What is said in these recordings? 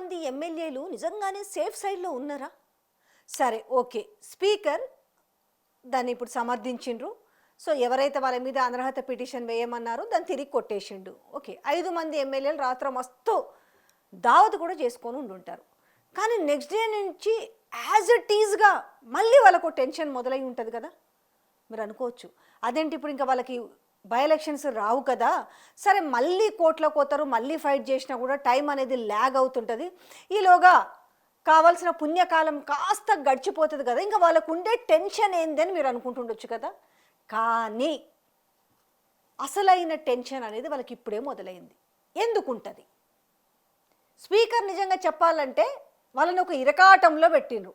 మంది ఎమ్మెల్యేలు నిజంగానే సేఫ్ సైడ్లో ఉన్నారా? సరే, ఓకే, స్పీకర్ దాన్ని ఇప్పుడు సమర్థించిండ్రు. సో ఎవరైతే వాళ్ళ మీద అనర్హత పిటిషన్ వేయమన్నారో దాన్ని తిరిగి కొట్టేసిండు. ఓకే, 5 మంది ఎమ్మెల్యేలు రాత్రి మస్తు దావత్ కూడా చేసుకొని ఉండుంటారు. కానీ నెక్స్ట్ డే నుంచి యాజ్ ఇట్ ఈజ్గా మళ్ళీ వాళ్ళకు టెన్షన్ మొదలై ఉంటుంది కదా. మీరు అనుకోవచ్చు, అదేంటి ఇప్పుడు ఇంకా వాళ్ళకి బై ఎలక్షన్స్ రావు కదా, సరే మళ్ళీ కోర్టులోకి పోతారు, మళ్ళీ ఫైట్ చేసినా కూడా టైం అనేది ల్యాగ్ అవుతుంటుంది, ఈలోగా కావాల్సిన పుణ్యకాలం కాస్త గడిచిపోతుంది కదా, ఇంకా వాళ్ళకు ఉండే టెన్షన్ ఏందని మీరు అనుకుంటుండొచ్చు కదా. కానీ అసలైన టెన్షన్ అనేది వాళ్ళకి ఇప్పుడే మొదలైంది. ఎందుకుంటుంది? స్పీకర్ నిజంగా చెప్పాలంటే వాళ్ళని ఒక ఇరకాటంలో పెట్టిండ్రు.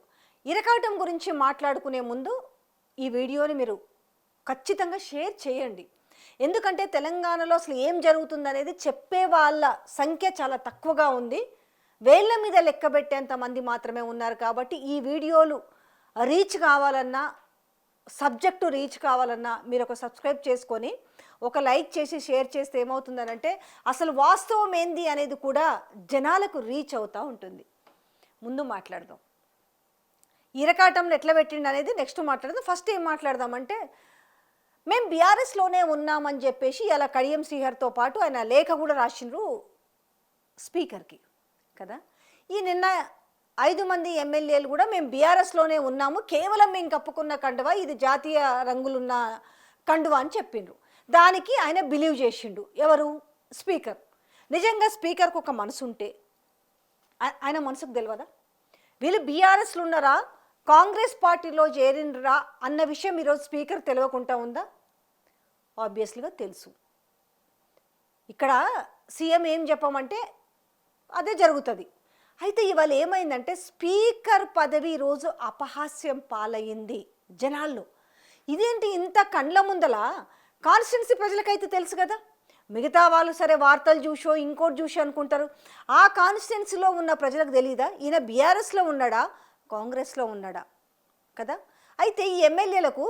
ఇరకాటం గురించి మాట్లాడుకునే ముందు ఈ వీడియోని మీరు ఖచ్చితంగా షేర్ చేయండి. ఎందుకంటే తెలంగాణలో అసలు ఏం జరుగుతుందనేది చెప్పే వాళ్ళ సంఖ్య చాలా తక్కువగా ఉంది. వేళ్ళ మీద లెక్క పెట్టేంత మంది మాత్రమే ఉన్నారు. కాబట్టి ఈ వీడియోలు రీచ్ కావాలన్నా, సబ్జెక్టు రీచ్ కావాలన్నా మీరు ఒక సబ్స్క్రైబ్ చేసుకొని ఒక లైక్ చేసి షేర్ చేస్తే ఏమవుతుందనంటే అసలు వాస్తవం ఏంది అనేది కూడా జనాలకు రీచ్ అవుతూ ఉంటుంది. ముందు మాట్లాడదాం, ఇరకాటంలో ఎట్లా పెట్టిండు అనేది నెక్స్ట్ మాట్లాడదాం. ఫస్ట్ ఏం మాట్లాడదామంటే, మేము బీఆర్ఎస్లోనే ఉన్నామని చెప్పేసి ఇలా కడియం శ్రీహర్తో పాటు ఆయన లేఖ కూడా రాసిండ్రు స్పీకర్కి కదా. ఈ నిన్న 5 మంది ఎమ్మెల్యేలు కూడా మేము బీఆర్ఎస్లోనే ఉన్నాము, కేవలం మేము కప్పుకున్న కండువా ఇది జాతీయ రంగులున్న కండువా అని చెప్పిండ్రు. దానికి ఆయన బిలీవ్ చేసిండు. ఎవరు? స్పీకర్. నిజంగా స్పీకర్కి ఒక మనసు ఉంటే ఆయన మనసుకు తెలియదా వీళ్ళు బీఆర్ఎస్లో ఉన్నారా, కాంగ్రెస్ పార్టీలో చేరినరా అన్న విషయం ఈరోజు స్పీకర్ తెలియకుండా ఉందా? ఆబ్వియస్లీగా తెలుసు. ఇక్కడ సీఎం ఏం చెప్పమంటే అదే జరుగుతుంది. అయితే ఇవాళ ఏమైందంటే స్పీకర్ పదవి ఈరోజు అపహాస్యం పాలయ్యింది జనాల్లో. ఇదేంటి ఇంత కండ్ల ముందల కాన్స్టిట్యున్సీ ప్రజలకైతే తెలుసు కదా, మిగతా వాళ్ళు సరే వార్తలు చూసో ఇంకోటి చూసో అనుకుంటారు. ఆ కాన్స్టిట్యున్సీలో ఉన్న ప్రజలకు తెలియదా ఈయన బీఆర్ఎస్లో ఉన్నాడా, కాంగ్రెస్లో ఉన్నాడా కదా. అయితే ఈ ఎమ్మెల్యేలకు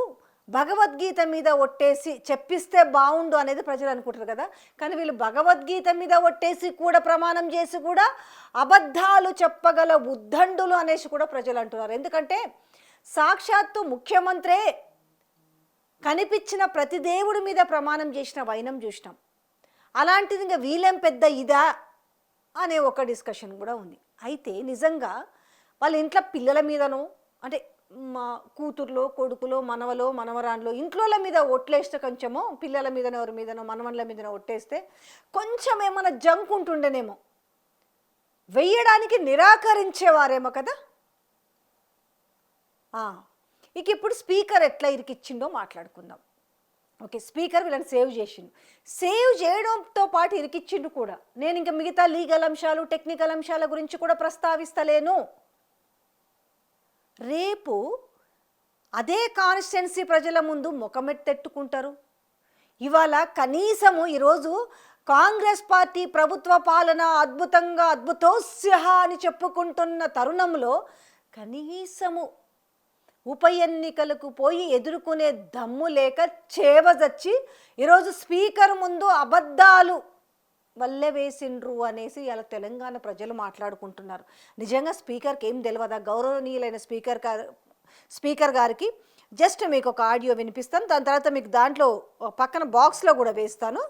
భగవద్గీత మీద ఒట్టేసి చెప్పిస్తే బాగుండు అనేది ప్రజలు అనుకుంటారు కదా. కానీ వీళ్ళు భగవద్గీత మీద ఒట్టేసి కూడా ప్రమాణం చేసి కూడా అబద్ధాలు చెప్పగల ఉద్దండులు అనేసి కూడా ప్రజలు అంటున్నారు. ఎందుకంటే సాక్షాత్తు ముఖ్యమంత్రే కనిపించిన ప్రతి దేవుడి మీద ప్రమాణం చేసిన వైనం చూసినాం. అలాంటిది ఇంకా వీళ్ళేం పెద్ద ఇదా అనే ఒక డిస్కషన్ కూడా ఉంది. అయితే నిజంగా వాళ్ళ ఇంట్లో పిల్లల మీదనో, అంటే మా కూతుర్లో కొడుకులో మనవలో మనవరాన్లో ఇంట్లో మీద ఒట్లేస్తే కొంచెమో పిల్లల మీదనో ఎవరి మీదనో మనవన్ల మీదనో ఒట్టేస్తే కొంచెం ఏమైనా జంక్ ఉంటుండేనేమో, వెయ్యడానికి నిరాకరించేవారేమో కదా. ఇక ఇప్పుడు స్పీకర్ ఎట్లా ఇరికిచ్చిండో మాట్లాడుకుందాం. ఓకే, స్పీకర్ వీళ్ళని సేవ్ చేసిండు. సేవ్ చేయడంతో పాటు ఇరికిచ్చిండు కూడా. నేను ఇంకా మిగతా లీగల్ అంశాలు టెక్నికల్ అంశాల గురించి కూడా ప్రస్తావిస్తలేను. రేపు అదే కాన్స్టిట్యున్సీ ప్రజల ముందు ముఖమెత్తెట్టుకుంటారు. ఇవాళ కనీసము ఈరోజు కాంగ్రెస్ పార్టీ ప్రభుత్వ పాలన అద్భుతంగా అద్భుతోస్య అని చెప్పుకుంటున్న తరుణంలో కనీసము ఉప ఎన్నికలకు పోయి ఎదుర్కొనే దమ్ము లేక చేవజచ్చి ఈరోజు స్పీకర్ ముందు అబద్ధాలు వల్లే వేసిండ్రు అనేసి ఇలా తెలంగాణ ప్రజలు మాట్లాడుకుంటున్నారు. నిజంగా స్పీకర్కి ఏం తెలియదా? గౌరవనీయులైన స్పీకర్ గారికి జస్ట్ మీకు ఒక ఆడియో వినిపిస్తాను, దాని తర్వాత మీకు దాంట్లో పక్కన బాక్స్లో కూడా వేస్తాను,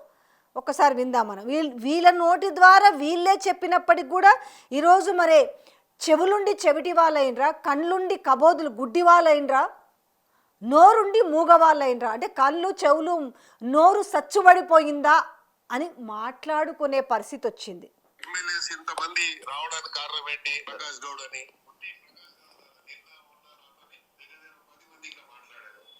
ఒక్కసారి విందాం మనం. వీళ్ళ నోటి ద్వారా వీళ్ళే చెప్పినప్పటికి కూడా ఈరోజు మరే చెవులుండి చెవిటి వాళ్ళైనరా, కళ్ళుండి కబోదులు గుడ్డి వాళ్ళైనరా, నోరుండి మూగవాళ్ళైనరా, అంటే కళ్ళు చెవులు నోరు సచ్చుబడిపోయిందా అని మాట్లాడుకునే పరిస్థితి వచ్చింది. ఎమ్మెల్యేస్ ఇంతమంది రావడానికి కారణం ఏంటి? ప్రకాష్ గౌడ్ అని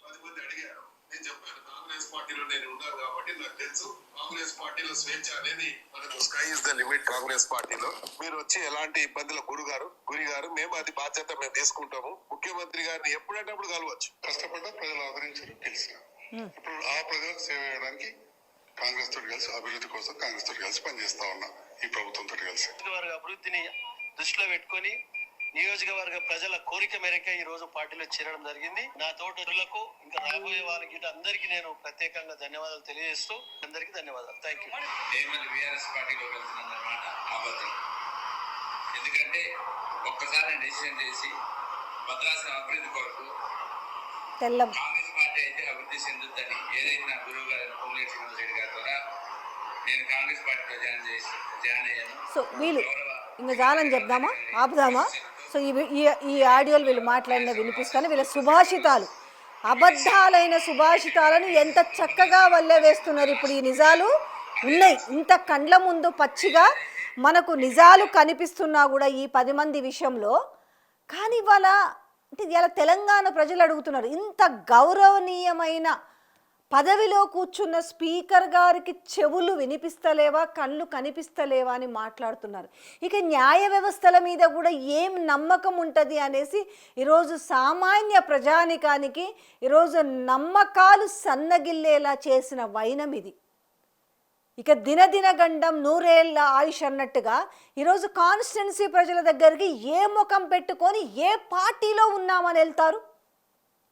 10 మంది అడిగారు. నేను చెప్పాను కాంగ్రెస్ పార్టీలో నేను ఉన్నాను కాబట్టి నాకు తెలుసు కాంగ్రెస్ పార్టీలో స్వేచ్ఛ అనేది మనకు sky is the limit. Congress పార్టీలో మీరు వచ్చి ఎలాంటి ఇబ్బందుల గురి గారు మేము అది బాధ్యత మేము తీసుకుంటాము. ముఖ్యమంత్రి గారిని ఎప్పుడంటప్పుడు కలవచ్చు. కష్టపడ్డ ప్రజలు ఆదరించారు, గెలిచిన ఇప్పుడు ఆ ప్రజలకు సేవ చేయడానికి కాంగ్రెస్ తోటి కలిసి అభివృద్ధి కోసం కాంగ్రెస్ తోటి కలిసి పనిచేస్తా ఉన్నా. ఈ ప్రభుత్వంతో కలిసి అభివృద్ధిని దృష్టిలో పెట్టుకొని నియోజకవర్గ ప్రజల కోరిక మేరకే ఈ రోజు పార్టీలో చేరడం జరిగింది. నా తోటలకు ఇంకా రాబోయే వాళ్ళకి అందరికీ నేను ప్రత్యేకంగా ధన్యవాదాలు తెలియజేస్తూ అందరికీ ధన్యవాదాలు. Thank you. ఎందుకంటే ఒక్కసారి నేను డిసిషన్ చేసి భద్రాచలం అభివృద్ధి కొరకు తెల్లం కాంగ్రెస్ పార్టీ అయితే అభివృద్ధి చెందుద్దని ఏదైతే నా గురువు గారు పొంగులేటి శ్రీనివాసరెడ్డి గారి ద్వారా నేను కాంగ్రెస్ పార్టీలో జాయిన్ అయ్యాను. సో వీళ్ళు ఇంకా జాలని చెప్దామా, ఆపుదామా? సో ఈ ఆడియోలు వీళ్ళు మాట్లాడిన వినిపిస్తాను. వీళ్ళ సుభాషితాలు, అబద్ధాలైన సుభాషితాలను ఎంత చక్కగా వల్లే వేస్తున్నారు. ఇప్పుడు ఈ నిజాలు ఉన్నాయి, ఇంత కండ్ల ముందు పచ్చిగా మనకు నిజాలు కనిపిస్తున్నా కూడా ఈ 10 మంది విషయంలో. కానీ వాళ్ళ అంటే ఇలా తెలంగాణ ప్రజలు అడుగుతున్నారు, ఇంత గౌరవనీయమైన పదవిలో కూర్చున్న స్పీకర్ గారికి చెవులు వినిపిస్తలేవా, కళ్ళు కనిపిస్తలేవా అని మాట్లాడుతున్నారు. ఇక న్యాయ వ్యవస్థల మీద కూడా ఏం నమ్మకం ఉంటుంది అనేసి ఈరోజు సామాన్య ప్రజానికానికి ఈరోజు నమ్మకాలు సన్నగిల్లేలా చేసిన వైనం ఇది. ఇక దినదిన గండం 100 ఏళ్ల ఆయుష్ అన్నట్టుగా ఈరోజు కాన్స్టిట్యున్సీ ప్రజల దగ్గరికి ఏ ముఖం పెట్టుకొని ఏ పార్టీలో ఉన్నామని వెళ్తారు?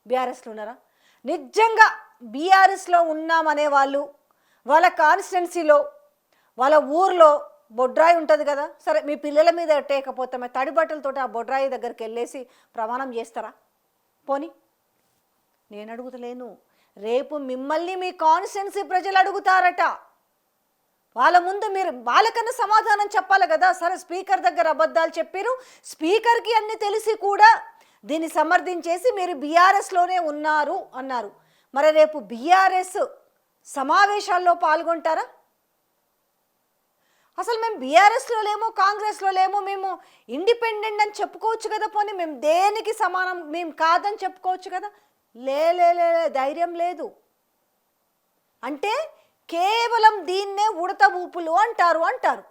బీఆర్ఎస్లో ఉన్నారా? నిజంగా బీఆర్ఎస్లో ఉన్నామనే వాళ్ళు వాళ్ళ కాన్స్టిట్యున్సీలో వాళ్ళ ఊర్లో బొడ్రాయి ఉంటుంది కదా, సరే మీ పిల్లల మీద ఎట్టేయకపోతే తడి బట్టలతో ఆ బొడ్రాయి దగ్గరికి వెళ్ళేసి ప్రమాణం చేస్తారా? పోనీ నేను అడుగుతలేను, రేపు మిమ్మల్ని మీ కాన్స్టిట్యున్సీ ప్రజలు అడుగుతారట. వాళ్ళ ముందు మీరు వాళ్ళకన్నా సమాధానం చెప్పాలి కదా. సరే స్పీకర్ దగ్గర అబద్ధాలు చెప్పారు, స్పీకర్కి అన్ని తెలిసి కూడా దీన్ని సమర్థించేసి మీరు బీఆర్ఎస్లోనే ఉన్నారు అన్నారు. మరి రేపు బీఆర్ఎస్ సమావేశాల్లో పాల్గొంటారా? అసలు మేము బీఆర్ఎస్లో లేము, కాంగ్రెస్లో లేము, మేము ఇండిపెండెంట్ అని చెప్పుకోవచ్చు కదా. పోనీ మేము దేనికి సమానం మేము కాదని చెప్పుకోవచ్చు కదా. లే ధైర్యం లేదు. అంటే కేవలం దీన్నే ఉడత ఊపులు అంటారు.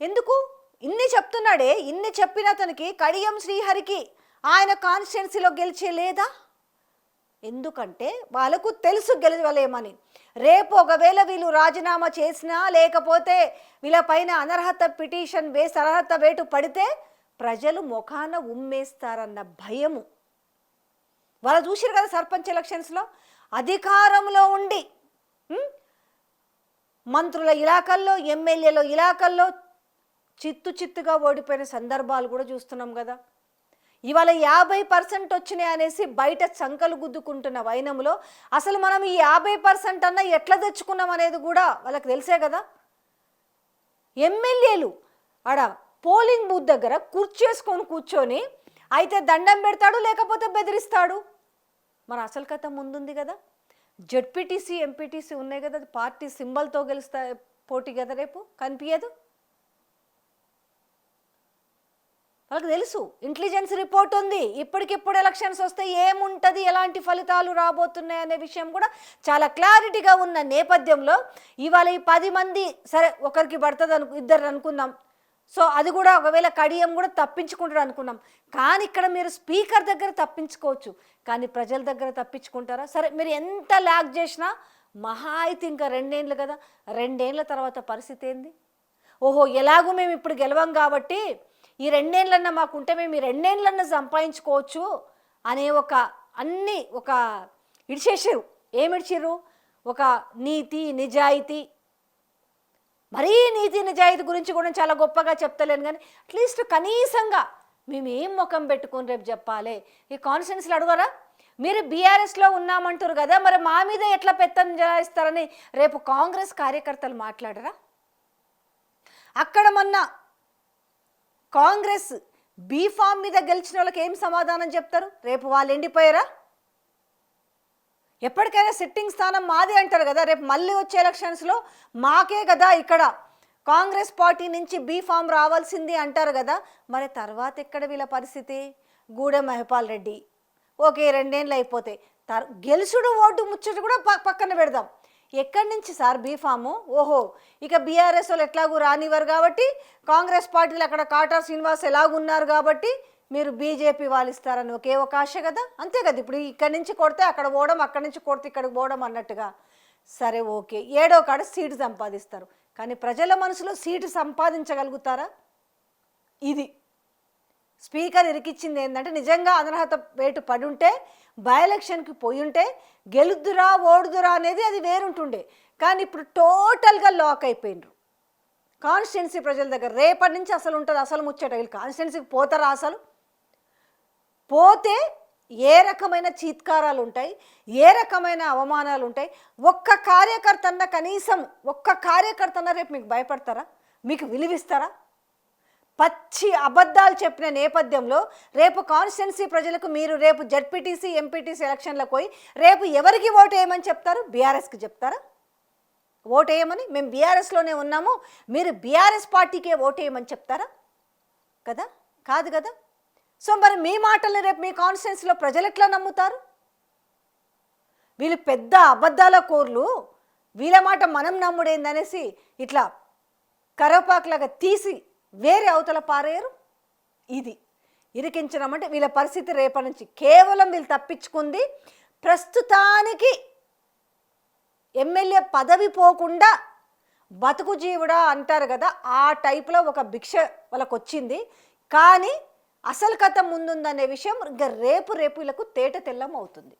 ఎందుకు ఇన్ని చెప్తున్నాడే, ఇన్ని చెప్పిన అతనికి కడియం శ్రీహరికి ఆయన కాన్స్టిట్యున్సీలో గెలిచే లేదా? ఎందుకంటే వాళ్ళకు తెలుసు గెలవలేమని. రేపు ఒకవేళ వీళ్ళు రాజీనామా చేసినా లేకపోతే వీళ్ళపైన అనర్హత పిటిషన్ వేసి అర్హత వేటు పడితే ప్రజలు ముఖాన ఉమ్మేస్తారన్న భయము. వాళ్ళు చూసారు కదా సర్పంచ్ ఎలక్షన్స్లో అధికారంలో ఉండి మంత్రుల ఇలాకల్లో ఎమ్మెల్యేల ఇలాకల్లో చిత్తుగా ఓడిపోయిన సందర్భాలు కూడా చూస్తున్నాం కదా. ఇవాళ 50% వచ్చినాయి అనేసి బయట చంకలు గుద్దుకుంటున్న వైనంలో అసలు మనం ఈ 50% అన్న ఎట్లా తెచ్చుకున్నాం అనేది కూడా వాళ్ళకి తెలిసే కదా. ఎమ్మెల్యేలు ఆడ పోలింగ్ బూత్ దగ్గర కుర్చేసుకొని కూర్చొని అయితే దండం పెడతాడు, లేకపోతే బెదిరిస్తాడు. మరి అసలు కథ ముందుంది కదా. జెడ్పీటీసీ ఎంపీటీసీ ఉన్నాయి కదా, పార్టీ సింబల్తో గెలుస్తా పోటీ కదా, రేపు కనిపించదు. వాళ్ళకి తెలుసు, ఇంటెలిజెన్స్ రిపోర్ట్ ఉంది. ఇప్పటికిప్పుడు ఎలక్షన్స్ వస్తే ఏముంటుంది, ఎలాంటి ఫలితాలు రాబోతున్నాయి అనే విషయం కూడా చాలా క్లారిటీగా ఉన్న నేపథ్యంలో ఇవాళ ఈ 10 మంది సరే ఒకరికి పడుతుంది ఇద్దరు అనుకుందాం. సో అది కూడా ఒకవేళ కడియం కూడా తప్పించుకుంటారు అనుకున్నాం. కానీ ఇక్కడ మీరు స్పీకర్ దగ్గర తప్పించుకోవచ్చు, కానీ ప్రజల దగ్గర తప్పించుకుంటారా? సరే మీరు ఎంత ల్యాగ్ చేసినా మహా అయితే ఇంకా 2 ఏళ్ళు కదా, 2 ఏళ్ళ తర్వాత పరిస్థితి ఏంది? ఓహో ఎలాగో మేము ఇప్పుడు గెలవం కాబట్టి ఈ 2 ఏళ్ళన్నా మాకుంటే మేము ఈ 2 ఏళ్ళన్నా సంపాదించుకోవచ్చు అనే అన్నీ ఇడిచేసారు. ఏమి ఇడిచారు? ఒక నీతి నిజాయితీ. మరీ నీతి నిజాయితీ గురించి కూడా చాలా గొప్పగా చెప్తలేను, కానీ అట్లీస్ట్ కనీసంగా మేము ఏం ముఖం పెట్టుకొని రేపు చెప్పాలి. ఈ కాన్స్టిట్యున్సీలు అడగరా? మీరు బీఆర్ఎస్లో ఉన్నామంటారు కదా, మరి మా మీద ఎట్లా పెత్తం చేస్తారని రేపు కాంగ్రెస్ కార్యకర్తలు మాట్లాడరా? అక్కడ మొన్న కాంగ్రెస్ బీఫామ్ మీద గెలిచిన వాళ్ళకి ఏం సమాధానం చెప్తారు? రేపు వాళ్ళు ఎండిపోయారా? ఎప్పటికైనా సిట్టింగ్ స్థానం మాది అంటారు కదా. రేపు మళ్ళీ వచ్చే ఎలక్షన్స్లో మాకే కదా ఇక్కడ కాంగ్రెస్ పార్టీ నుంచి బీఫామ్ రావాల్సింది అంటారు కదా. మరి తర్వాత ఎక్కడ వీళ్ళ పరిస్థితి? గూడెం మహిపాల్ రెడ్డి ఓకే 2 ఏళ్ళు అయిపోతే గెలుచుడు ఓటు ముచ్చట కూడా పక్కన పెడదాం. ఎక్కడి నుంచి సార్ బీఫాము? ఓహో ఇక బీఆర్ఎస్ వాళ్ళు ఎట్లాగూ రానివ్వరు కాబట్టి, కాంగ్రెస్ పార్టీలు అక్కడ కాటా శ్రీనివాస్ ఎలాగున్నారు కాబట్టి మీరు బీజేపీ వాళ్ళు ఇస్తారని ఒకే ఒక ఆశ కదా, అంతే కదా. ఇప్పుడు ఇక్కడి నుంచి కొడితే అక్కడ పోవడం, అక్కడి నుంచి కొడితే ఇక్కడికి పోవడం అన్నట్టుగా. సరే ఓకే 7వ కాడ సీటు సంపాదిస్తారు, కానీ ప్రజల మనసులో సీటు సంపాదించగలుగుతారా? ఇది స్పీకర్ ఇరికిచ్చింది ఏంటంటే నిజంగా అనర్హత వేటు పడి ఉంటే బై ఎలక్షన్కి పోయి ఉంటే గెలుద్దురా ఓడుదురా అనేది అది వేరుంటుండే. కానీ ఇప్పుడు టోటల్గా లాక్ అయిపోయినరు. కాన్స్టిట్యున్సీ ప్రజల దగ్గర రేపటి నుంచి అసలు ఉంటుంది అసలు ముచ్చట. వీళ్ళు కాన్స్టిట్యున్సీకి పోతారా? అసలు పోతే ఏ రకమైన చీత్కారాలు ఉంటాయి, ఏ రకమైన అవమానాలు ఉంటాయి. ఒక్క కార్యకర్తన్న కనీసం ఒక్క కార్యకర్తన్న రేపు మీకు భయపడతారా? మీకు విలువిస్తారా? పచ్చి అబద్ధాలు చెప్పిన నేపథ్యంలో రేపు కాన్స్టిట్యున్సీ ప్రజలకు మీరు రేపు జడ్పీటీసీ ఎంపీటీసీ ఎలక్షన్లకు పోయి రేపు ఎవరికి ఓటు వేయమని చెప్తారు? బీఆర్ఎస్కి చెప్తారా ఓటు వేయమని? మేము బీఆర్ఎస్లోనే ఉన్నాము, మీరు బీఆర్ఎస్ పార్టీకే ఓటు వేయమని చెప్తారా? కదా, కాదు కదా. సో మరి మీ మాటల్ని రేపు మీ కాన్స్టిట్యున్సీలో ప్రజలు ఎట్లా నమ్ముతారు? వీళ్ళు పెద్ద అబద్ధాల కోర్లు, వీళ్ళ మాట మనం నమ్ముడేందనేసి ఇట్లా కరపాకులాగా తీసి వేరే అవతల పారేయరు. ఇది ఇరికించడం అంటే వీళ్ళ పరిస్థితి రేపటి నుంచి. కేవలం వీళ్ళు తప్పించుకుంది ప్రస్తుతానికి ఎమ్మెల్యే పదవి పోకుండా బతుకు జీవుడా అంటారు కదా, ఆ టైప్లో ఒక భిక్ష వాళ్ళకు వచ్చింది. కానీ అసలు కథ ముందుందనే విషయం ఇంకా రేపు వీళ్ళకు తేట తెల్లం అవుతుంది.